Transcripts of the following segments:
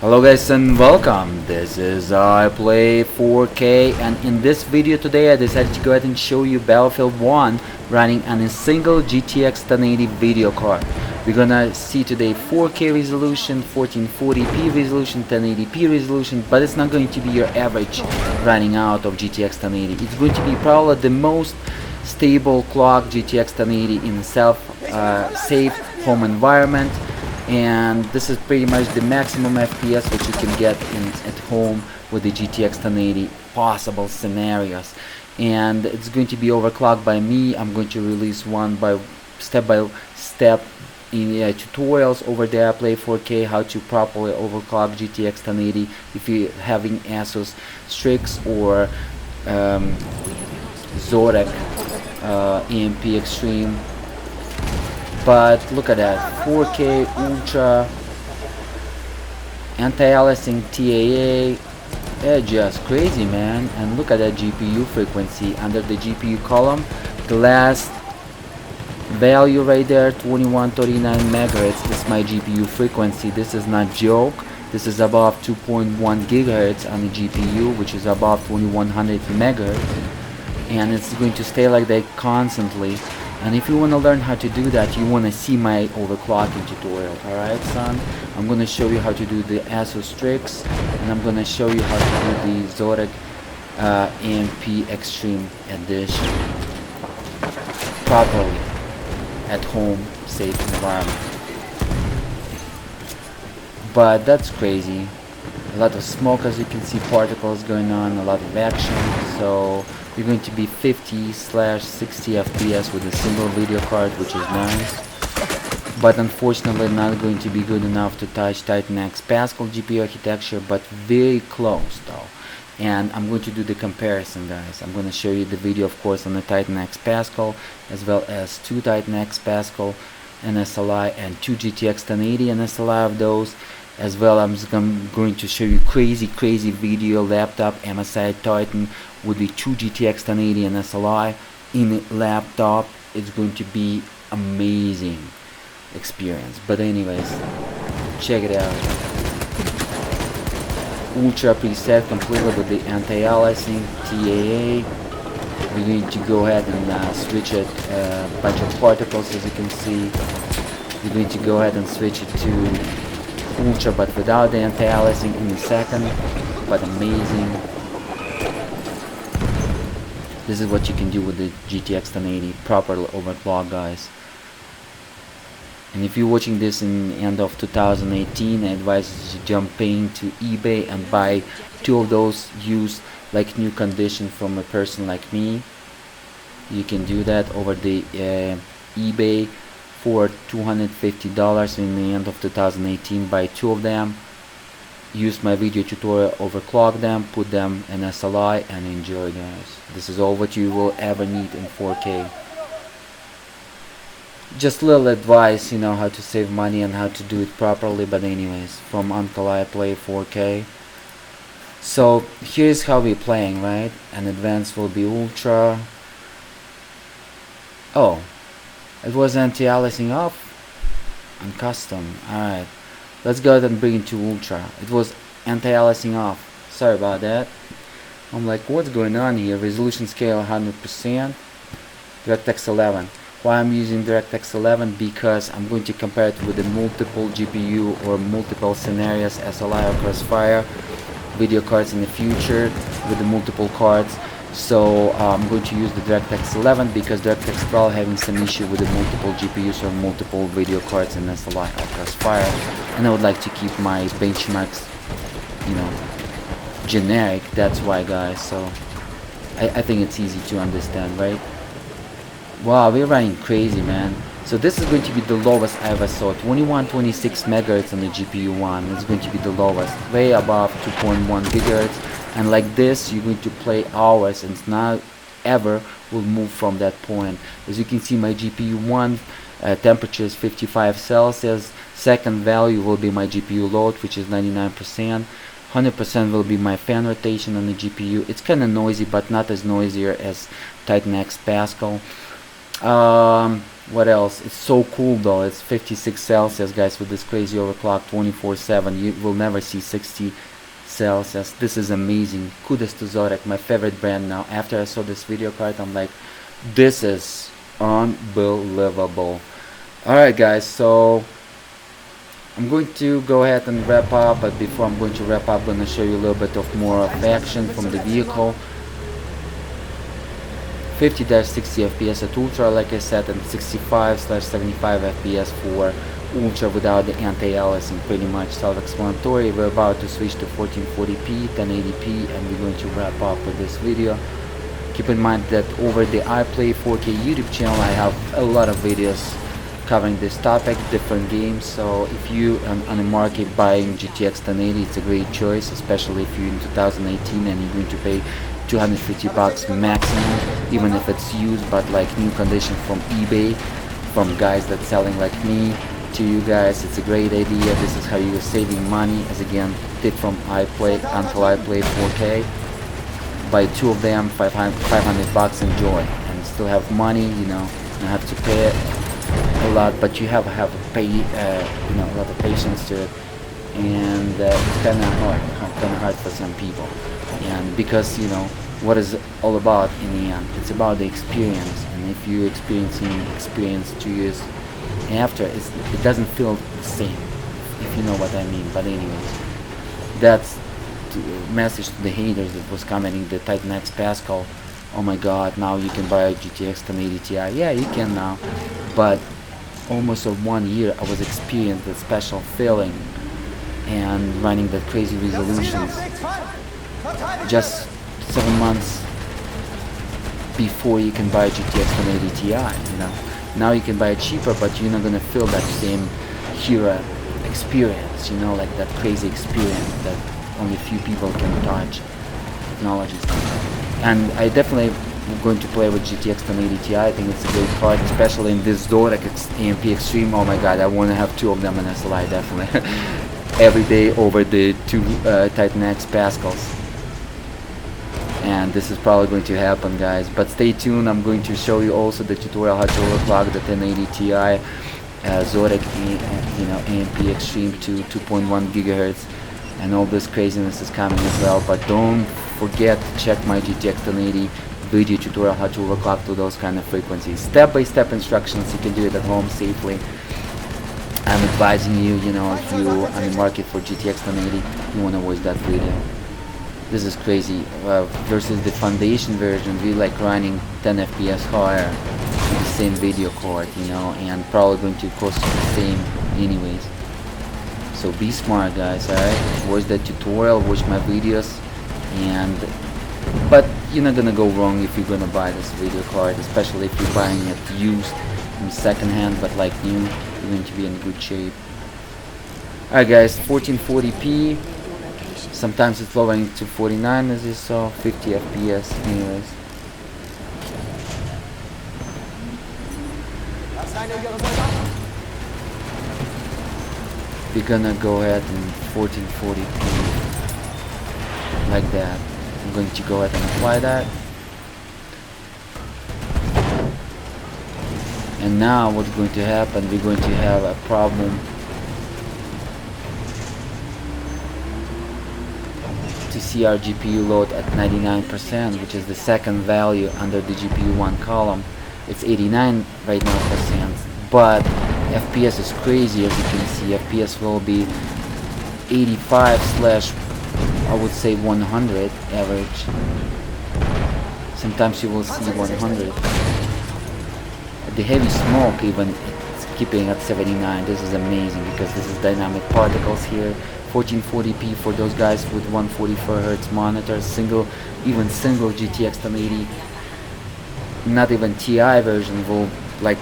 Hello guys and welcome. This is I Play 4K, and in this video today I decided to go ahead and show you Battlefield 1 running on a single GTX 1080 video card. We're gonna see today 4K resolution, 1440p resolution, 1080p resolution, but it's not going to be your average running out of GTX 1080. It's going to be probably the most stable clock GTX 1080 in safe home environment. And this is pretty much the maximum FPS which you can get at home with the GTX 1080 possible scenarios. And it's going to be overclocked by me. I'm going to release one by step in tutorials over there. I Play 4K, how to properly overclock GTX 1080 if you're having Asus Strix or Zotac AMP Extreme. But look at that, 4K Ultra, anti-aliasing TAA, they're just crazy, man. And look at that GPU frequency under the GPU column. The last value right there, 2139 megahertz, is my GPU frequency. This is not joke. This is above 2.1 gigahertz on the GPU, which is above 2100 megahertz, and it's going to stay like that constantly. And if you want to learn how to do that, you want to see my overclocking tutorial. Alright, son? I'm going to show you how to do the Asus Strix, and I'm going to show you how to do the Zotac AMP Extreme Edition properly at home, safe environment. But that's crazy. A lot of smoke, as you can see, particles going on, a lot of action. So you're going to be 50/60 FPS with a single video card, which is nice, but unfortunately not going to be good enough to touch Titan X Pascal GPU architecture, but very close though. And I'm going to do the comparison, guys. I'm going to show you the video, of course, on the Titan X Pascal, as well as 2 Titan X Pascal NSLI and 2 GTX 1080 NSLI of those. As well, I'm going to show you crazy video laptop MSI Titan with the 2 GTX 1080 and SLI in a laptop. It's going to be amazing experience. But anyways, check it out. Ultra preset completely with the anti-aliasing TAA. We're going to go ahead and switch it, a bunch of particles, as you can see. We're going to go ahead and switch it to Ultra, but without the anti-aliasing in a second. But amazing. This is what you can do with the GTX 1080 properly overclocked, guys. And if you're watching this in the end of 2018, I advise you to jump into eBay and buy 2 of those used like new condition from a person like me. You can do that over the eBay for $250 in the end of 2018. Buy 2 of them, use my video tutorial, overclock them, put them in SLI, and enjoy, guys. This is all what you will ever need in 4K. Just little advice, you know, how to save money and how to do it properly. But anyways, from Uncle I Play 4K. So here's how we're playing, right? And advanced will be Ultra. Oh, it was anti-aliasing off and custom. Alright, let's go ahead and bring it to Ultra. It was anti-aliasing off. Sorry about that. I'm like, what's going on here? Resolution scale 100%. DirectX 11. Why I'm using DirectX 11? Because I'm going to compare it with the multiple GPU or multiple scenarios SLI or Crossfire video cards in the future with the multiple cards. So I'm going to use the DirectX 11 because DirectX 12 having some issue with the multiple GPUs or multiple video cards in SLI or Crossfire, and I would like to keep my benchmarks, you know, generic. That's why, guys. So I think it's easy to understand, right? Wow, we're running crazy, man. So this is going to be the lowest I ever saw, 2126 megahertz on the GPU one. It's going to be the lowest, way above 2.1 gigahertz. And like this, you're going to play hours, and it's not ever will move from that point. As you can see, my GPU 1 temperature is 55 Celsius. Second value will be my GPU load, which is 99%. 100% will be my fan rotation on the GPU. It's kind of noisy, but not as noisier as Titan X Pascal. What else? It's so cool though. It's 56 Celsius, guys, with this crazy overclock 24/7. You will never see 60 Celsius. This is amazing. Kudos to Zotac, my favorite brand now. After I saw this video card, I'm like, this is unbelievable. Alright guys, so I'm going to go ahead and wrap up, but before I'm going to wrap up, I'm going to show you a little bit of more of action from the vehicle. 50-60 FPS at ultra, like I said, and 65/75 FPS for ultra without the anti-aliasing. Pretty much self-explanatory. We're about to switch to 1440p, 1080p, and we're going to wrap up with this video. Keep in mind that over the iPlay 4K YouTube channel, I have a lot of videos covering this topic, different games. So if you on the market buying GTX 1080, it's a great choice, especially if you're in 2018 and you're going to pay $250 maximum, even if it's used, but like new condition from eBay, from guys that's selling like me to you guys. It's a great idea. This is how you're saving money. As again, tip from iPlay until iPlay 4K. Buy two of them, $500, enjoy, and still have money. You know, you have to pay it a lot, but you have to pay you know, a lot of patience to it, and it's kind of hard for some people. And because, you know, what is it all about in the end? It's about the experience, and if you're experiencing experience 2 years after, it doesn't feel the same, if you know what I mean. But anyways, that's the message to the haters that was commenting the Titan X Pascal. Oh my god, now you can buy a GTX 1080 Ti. Yeah, you can now, but almost 1 year I was experiencing the special feeling and running the crazy resolutions. Just 7 months before you can buy a GTX 1080 Ti, you know. Now you can buy it cheaper, but you're not gonna feel that same hero experience, you know, like that crazy experience that only few people can touch technologies. And I definitely am going to play with GTX 1080 Ti. I think it's a great card, especially in this Zotac AMP Extreme. Oh my god, I want to have two of them in a slide, definitely. Every day over the two Titan X Pascals. And this is probably going to happen, guys, but stay tuned. I'm going to show you also the tutorial how to overclock the 1080 Ti Zotac you know, AMP Extreme to 2.1 gigahertz, and all this craziness is coming as well. But don't forget to check my GTX 1080 video tutorial how to overclock to those kind of frequencies. Step-by-step instructions. You can do it at home safely. I'm advising you, you know, if you're on the market for GTX 1080, you want to watch that video. This is crazy. Versus the foundation version, we like running 10 FPS higher with the same video card, you know, and probably going to cost you the same anyways. So be smart, guys, alright? Watch the tutorial, watch my videos, but you're not gonna go wrong if you're gonna buy this video card, especially if you're buying it used in second hand, but like new, you're going to be in good shape. Alright guys, 1440p. Sometimes it's lowering to 49 as you saw, 50 FPS anyways. We're gonna go ahead and 1440p like that. I'm going to go ahead and apply that. And now what's going to happen, we're going to have a problem to see our GPU load at 99%, which is the second value under the GPU1 column. It's 89 right now percent, but FPS is crazy. As you can see, FPS will be 85 slash, I would say 100 average. Sometimes you will see 100. The heavy smoke even it's keeping at 79. This is amazing because this is dynamic particles here. 1440p for those guys with 144Hz monitors, even single GTX 1080, not even Ti version will, like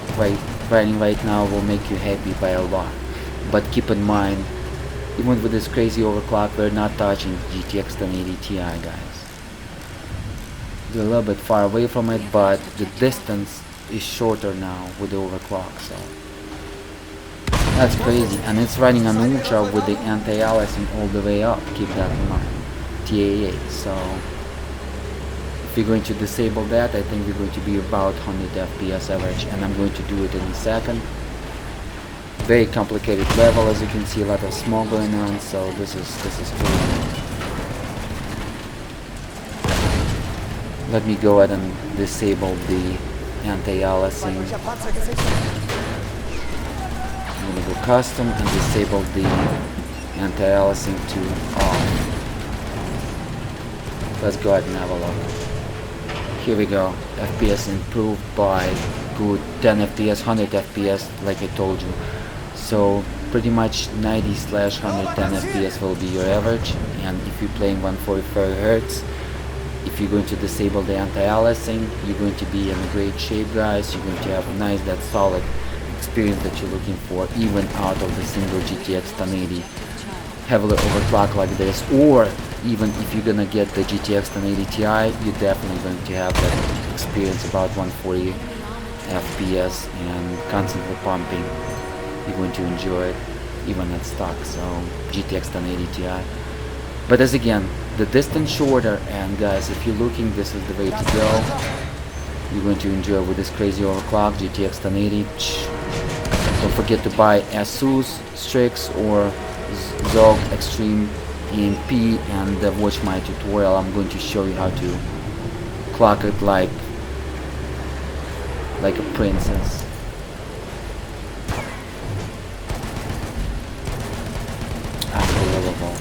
running right now, will make you happy by a lot. But keep in mind, even with this crazy overclock, we're not touching GTX 1080 Ti, guys. We're a little bit far away from it, but the distance is shorter now with the overclock, so that's crazy. And it's running on ultra with the anti-aliasing all the way up. Keep that in mind. TAA. So If you're going to disable that, I think we're going to be about 100 FPS average, and I'm going to do it in a second. Very complicated level, as you can see, a lot of smoke going on, so this is cool. Let me go ahead and disable the anti-aliasing. I'm gonna go custom and disable the anti-aliasing to off. Let's go ahead and have a look. Here we go. FPS improved by good 10 FPS, 100 FPS, like I told you. So pretty much 90/110 FPS will be your average, and if you're playing 144 Hz, if you're going to disable the anti-aliasing, you're going to be in a great shape, guys. You're going to have a nice, that solid experience that you're looking for, even out of the single GTX 1080 heavily overclocked like this, or even if you're gonna get the GTX 1080 Ti, you're definitely going to have that experience about 140 FPS and constantly pumping. You're going to enjoy it even at stock, so GTX 1080 Ti. But as again, the distance shorter, and guys, if you're looking, this is the way to go. You're going to enjoy with this crazy overclock GTX 1080. Don't forget to buy ASUS Strix or Zotac Extreme AMP, and watch my tutorial. I'm going to show you how to clock it like a princess. Unbelievable.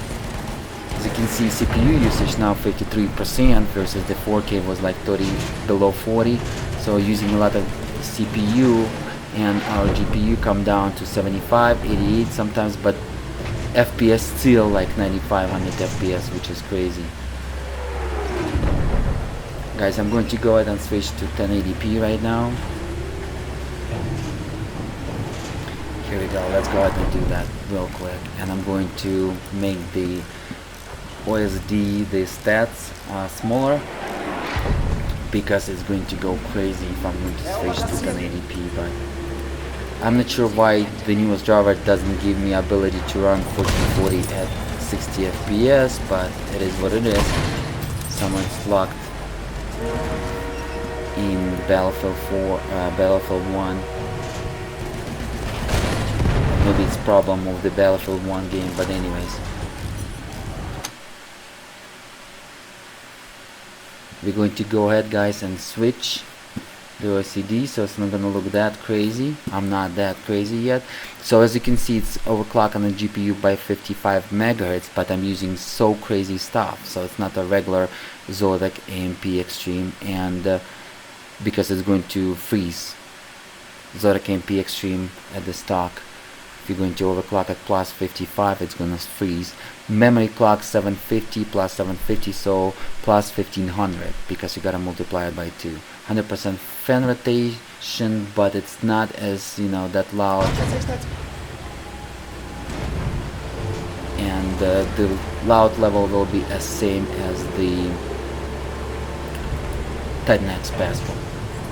As you can see, CPU usage now 53% versus the 4K was like 30, below 40. So using a lot of CPU, and our GPU come down to 75, 88 sometimes, but FPS still like 9500 FPS, which is crazy. Guys, I'm going to go ahead and switch to 1080p right now. Here we go. Let's go ahead and do that real quick, and I'm going to make the OSD, the stats smaller, because it's going to go crazy if I'm going to switch to 1080p. But I'm not sure why the newest driver doesn't give me ability to run 1440 at 60 FPS, but it is what it is. Someone's locked in Battlefield 4, Battlefield 1. Maybe it's problem with the Battlefield 1 game, but anyways. We're going to go ahead, guys, and switch the OCD, so it's not gonna look that crazy. I'm not that crazy yet. So as you can see, it's overclocked on the GPU by 55 megahertz, but I'm using so crazy stuff, so it's not a regular Zotac AMP Extreme, and because it's going to freeze. Zotac AMP Extreme at the stock, if you're going to overclock at plus 55, it's gonna freeze. Memory clock 750 plus 750, so plus 1500, because you gotta multiply it by 2. 100% fan rotation, but it's not as, you know, that loud, and the loud level will be as same as the 10x Pascal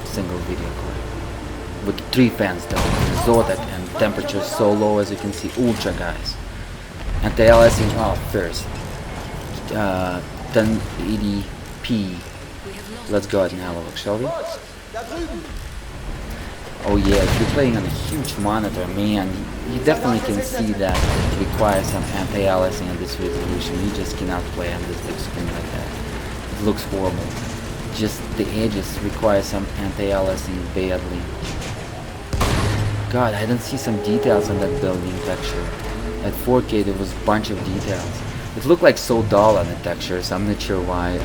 single video card with 3 fans though. Zotac, and temperature so low, as you can see, ultra, guys. Anti-aliasing off first. 1080p. Let's go ahead and have a look, shall we? Oh yeah, if you're playing on a huge monitor, man, you definitely can see that it requires some anti-aliasing at this resolution. You just cannot play on this big screen like that. It looks horrible. Just the edges require some anti-aliasing badly. God, I didn't see some details on that building texture. At 4K there was a bunch of details. It looked like so dull on the textures. I'm not sure why.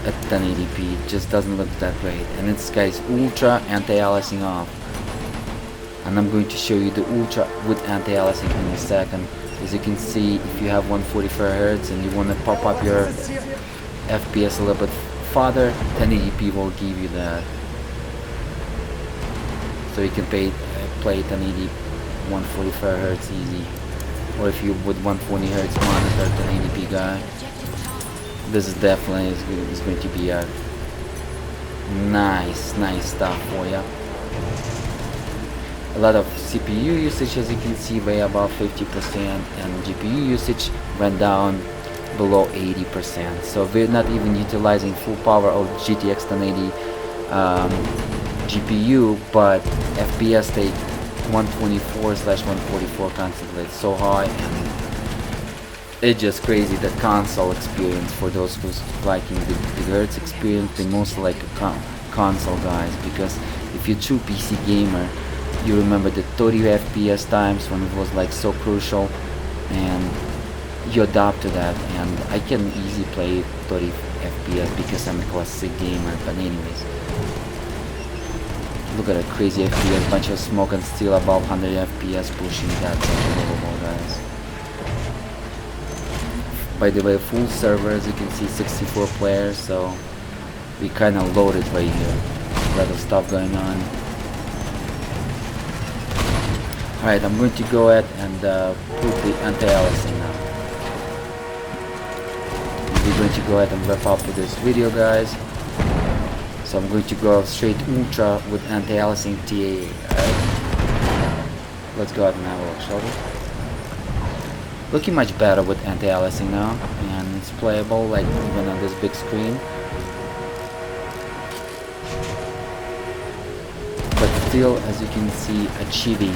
At 1080p it just doesn't look that great, and it's, guys, ultra anti-aliasing off, and I'm going to show you the ultra with anti-aliasing in a second. As you can see, if you have 144 Hz and you want to pop up your FPS a little bit farther, 1080p will give you that, so you can play 1080 144 Hz easy. Or if you with 140 Hz monitor, 1080p guy, this is definitely is going to be a nice stuff for you. A lot of CPU usage, as you can see, way above 50%, and GPU usage went down below 80%. So we're not even utilizing full power of GTX 1080 GPU, but FPS take 124/144 constantly. It's so high, and it's just crazy. The console experience, for those who's liking the Hertz experience, they mostly like a console guys, because if you're a true PC gamer, you remember the 30 FPS times when it was like so crucial, and you adapt to that. And I can easily play 30 FPS because I'm a classic gamer. But anyways, look at a crazy FPS, bunch of smoke, and still above 100 FPS pushing. That's unbelievable, guys. By the way, full server, as you can see, 64 players, so we kind of loaded right here. A lot of stuff going on. Alright, I'm going to go ahead and put the anti-aliasing now. We're going to go ahead and wrap up with this video, guys. So I'm going to go straight ultra with anti-aliasing TAA. Alright, let's go ahead and have a look, shall we? Looking much better with anti-aliasing now, and it's playable like even on this big screen. But still, as you can see, achieving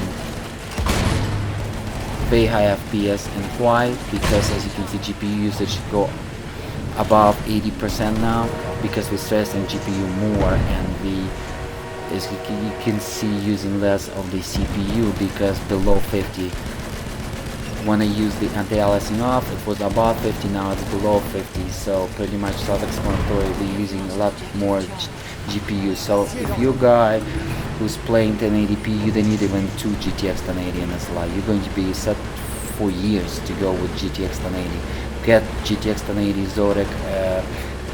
very high FPS. And why? Because as you can see, GPU usage go above 80% now, because we're stressing GPU more, and we, as you can see, using less of the CPU, because below 50. When I use the anti-aliasing off, it was above 50, now it's below 50, so pretty much self-explanatory. We're using a lot more GPU. So if you're a guy who's playing 1080p, you don't need even 2 GTX 1080 in SLI. You're going to be set for years to go with GTX 1080. Get GTX 1080 Zotac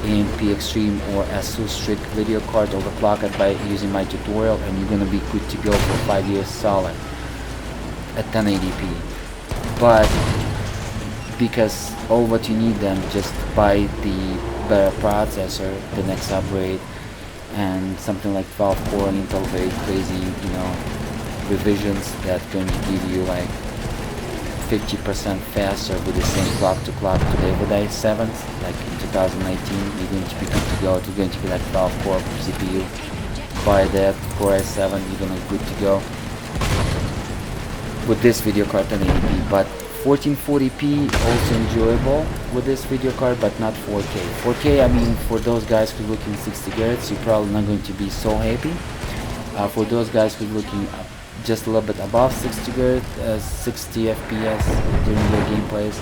AMP Extreme or ASUS strict video card, overclock it by using my tutorial, and you're going to be good to go for 5 years solid at 1080p. But because all what you need, then just buy the better processor, the next upgrade, and something like 12 core and Intel, very crazy, you know, revisions that going to give you like 50% faster with the same clock to clock to the EVGA 7th, like in 2019. You're going to be good to go. It's going to be like 12 core CPU. Buy that Core i7, you're gonna be good to go with this video card 1080p. But 1440p also enjoyable with this video card, but not 4K. 4K, I mean, for those guys who are looking 60 Hz, you're probably not going to be so happy. For those guys who are looking just a little bit above 60 Hz, 60 FPS during their gameplays,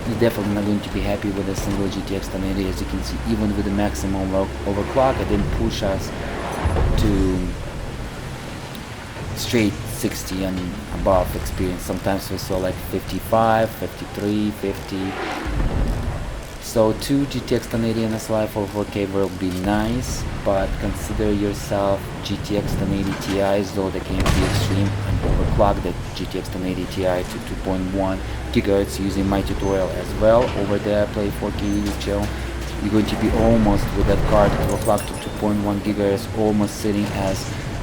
you're definitely not going to be happy with a single GTX 1080. As you can see, even with the maximum overclock, it didn't push us to straight 60 and above experience. Sometimes we saw like 55, 53, 50. So 2 GTX 1080 in SLI for 4K will be nice, but consider yourself GTX 1080 Ti, Zotac AMP Extreme, and overclock the GTX 1080 Ti to 2.1 GHz using my tutorial as well. Over there, play 4K YouTube channel. You're going to be almost with that card overclocked to 2.1 GHz, almost sitting as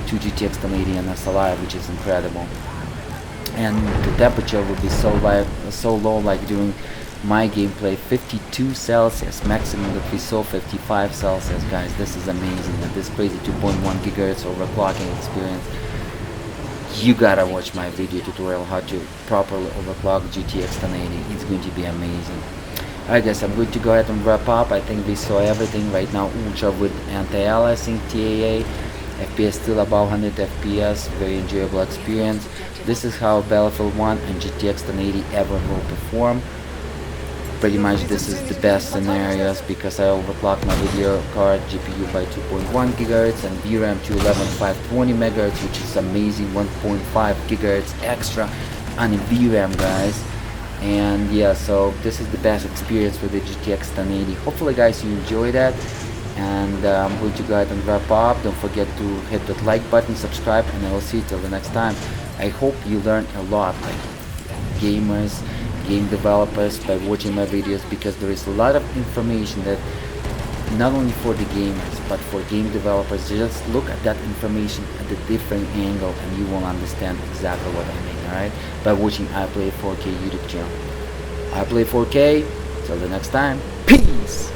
2 GTX 1080 and SLI, which is incredible. And the temperature will be so low, like during my gameplay, 52 Celsius, maximum that we saw 55 Celsius, guys. This is amazing. That this crazy 2.1 GHz overclocking experience. You gotta watch my video tutorial how to properly overclock GTX 1080. It's going to be amazing. Alright guys, I'm going to go ahead and wrap up. I think we saw everything right now. Ultra with anti-aliasing, TAA, FPS still above 100 FPS, very enjoyable experience. This is how Battlefield 1 and GTX 1080 ever will perform. Pretty much this is the best scenarios, because I overclocked my video card GPU by 2.1 GHz and VRAM to 11520 MHz, which is amazing. 1.5 GHz extra on a VRAM, guys. And yeah, so this is the best experience with the GTX 1080. Hopefully guys you enjoy that, and I'm going to go ahead and wrap up. Don't forget to hit that like button, subscribe, and I will see you till the next time. I hope you learned a lot, like gamers, game developers, by watching my videos, because there is a lot of information that not only for the gamers but for game developers. Just look at that information at a different angle and you will understand exactly what I mean. Alright, by watching I Play 4K YouTube channel. I Play 4K, Till the next time, peace.